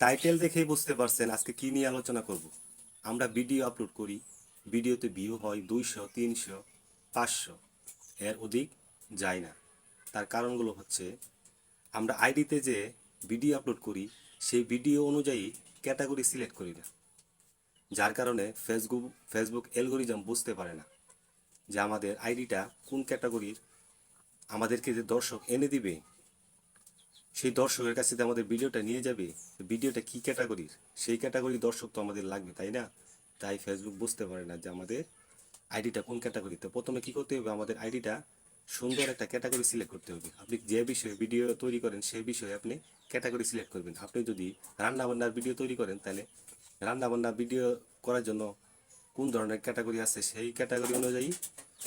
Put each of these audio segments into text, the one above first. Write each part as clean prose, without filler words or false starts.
Title দেখেই বুঝতে পারছেন আজকে কি নিয়ে আলোচনা করব। আমরা ভিডিও আপলোড করি, ভিডিওতে ভিউ হয় 200, 300, 500, এর অধিক যায় না। তার কারণগুলো হচ্ছে আমরা আইডিতে যে ভিডিও আপলোড করি সেই ভিডিও অনুযায়ী ক্যাটাগরি সিলেক্ট করি না, যার কারণে ফেসবুক অ্যালগরিদম বুঝতে পারে না যে আমাদের আইডিটা কোন ক্যাটাগরির। আমাদেরকে যে দর্শক এনে দিবে, সেই দর্শকের কাছে যে আমাদের ভিডিওটা নিয়ে যাবে, ভিডিওটা কি ক্যাটাগরির, সেই ক্যাটাগরির দর্শক তো আমাদের লাগবে, তাই না? তাই ফেসবুক বুঝতে পারে না যে আমাদের আইডিটা কোন ক্যাটাগরিতে। প্রথমে কি করতে হবে, আমাদের আইডিটা সুন্দর একটা ক্যাটাগরি সিলেক্ট করতে হবে। আপনি যে বিষয়ে ভিডিও তৈরি করেন সেই বিষয়ে আপনি ক্যাটাগরি সিলেক্ট করবেন। আপনি যদি রান্নাবান্নার ভিডিও তৈরি করেন, তাহলে রান্নাবান্নার ভিডিও করার জন্য কোন ধরনের ক্যাটাগরি আছে সেই ক্যাটাগরি অনুযায়ী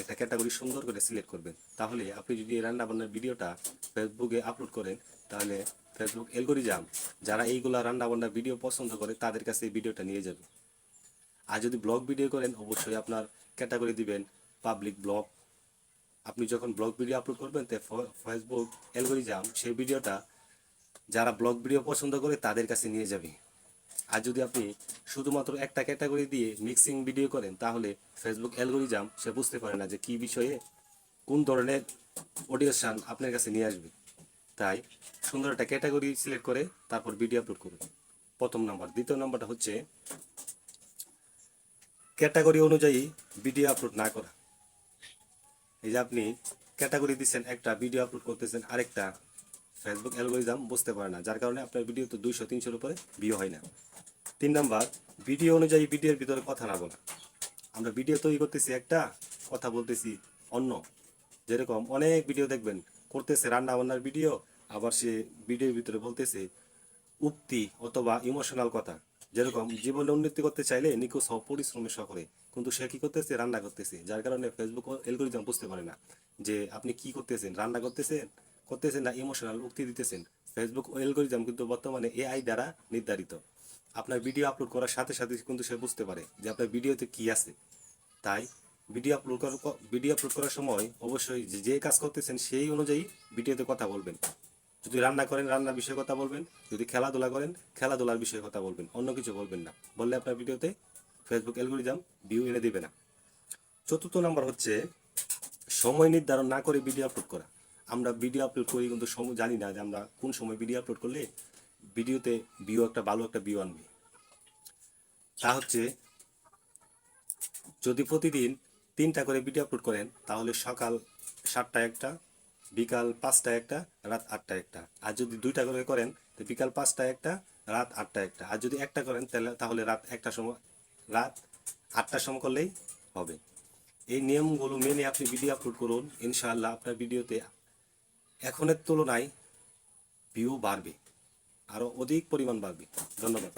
একটা ক্যাটাগরি সুন্দর করে সিলেক্ট করবেন। তাহলে আপনি যদি এই রান্নাবান্নার ভিডিওটা ফেসবুকে আপলোড করেন, তাহলে ফেসবুক অ্যালগরিদম যারা এইগুলা রান্নাবান্নার ভিডিও পছন্দ করে তাদের কাছে এই ভিডিওটা নিয়ে যাবে। আর যদি ব্লগ ভিডিও করেন, অবশ্যই আপনার ক্যাটাগরি দিবেন পাবলিক ব্লগ। আপনি যখন ব্লগ ভিডিও আপলোড করবেন, তো ফেসবুক অ্যালগরিদম সেই ভিডিওটা যারা ব্লগ ভিডিও পছন্দ করে তাদের কাছে নিয়ে যাবে। আর যদি আপনি শুধুমাত্র একটা ক্যাটাগরি দিয়ে মিক্সিং ভিডিও করেন, তাহলে ফেসবুক অ্যালগরিদম সে বুঝতে পারে না যে কী বিষয়ে কোন ধরনের অডিয়েন্স আপনার কাছে নিয়ে আসবে। তাই সুন্দর একটা ক্যাটাগরি সিলেক্ট করে তারপর ভিডিও আপলোড করুন, প্রথম নাম্বার। দ্বিতীয় নাম্বারটা হচ্ছে ক্যাটাগরি অনুযায়ী ভিডিও আপলোড না করা। এই যে আপনি ক্যাটাগরি দিচ্ছেন একটা, ভিডিও আপলোড করতেছেন আরেকটা, ফেসবুক অ্যালগরিদম বুঝতে পারে না, যার কারণে আপনার ভিডিও তো 200-300 উপরে ভিউ হয় না। 3 নাম্বার, ভিডিও অনুযায়ী ভিডিওর ভিতরে কথা না বলা। আমরা ভিডিও তৈরি করতেছি একটা, কথা বলতেছি অন্য। যেরকম অনেক ভিডিও দেখবেন করতেছে রান্না বান্নার ভিডিও, আবার সে ভিডিওর ভিতরে বলতেছে উক্তি অথবা ইমোশনাল কথা। যেরকম জীবনে উন্নতি করতে চাইলে নিখুঁত পরিশ্রমের শহরে, কিন্তু সে কি করতেছে, রান্না করতেছে। যার কারণে ফেসবুক অ্যালগরিদম বুঝতে পারে না যে আপনি কি করতেছেন, রান্না করতেছেন করতেছেন না ইমোশনাল উক্তি দিতেছেন। ফেসবুক অ্যালগরিদম কিন্তু বর্তমানে এআই দ্বারা নির্ধারিত। আপনার ভিডিও আপলোড করার সাথে সাথে কিন্তু সে বুঝতে পারে যে আপনার ভিডিওতে কি আছে। তাই ভিডিও আপলোড করার সময় অবশ্যই যে কাজ করতেছেন সেই অনুযায়ী ভিডিওতে কথা বলবেন। যদি রান্না করেন রান্নার বিষয়ে কথা বলবেন, যদি খেলাধুলা করেন খেলাধুলার বিষয়ে কথা বলবেন, অন্য কিছু বলবেন না। বললে আপনার ভিডিওতে ফেসবুক অ্যালগরিদম ভিউ এনে দিবে না। চতুর্থ নাম্বার হচ্ছে সময় নির্ধারণ না করে ভিডিও আপলোড করা। আমরা ভিডিও আপলোড করি কিন্তু সময় জানি না যে আমরা কোন সময় ভিডিও আপলোড করলে ভিডিওতে ভালো একটা ভিউ আনবে। তা হচ্ছে যদি প্রতিদিন 3টা করে ভিডিও আপলোড করেন, তাহলে সকাল 7টায় একটা, বিকাল 5টায় একটা, রাত 8টায় একটা। আর যদি 2টা করে করেন, তো বিকাল 5টায় একটা, রাত 8টায় একটা। আর যদি একটা করেন তাহলে রাত 8টার সময় করলেই হবে। এই নিয়মগুলো মেনে আপনি ভিডিও আপলোড করুন, ইনশাআল্লাহ আপনার ভিডিওতে এখনের তুলনায় ভিউ বাড়বে, আরও অধিক পরিমাণ বাড়বে। ধন্যবাদ।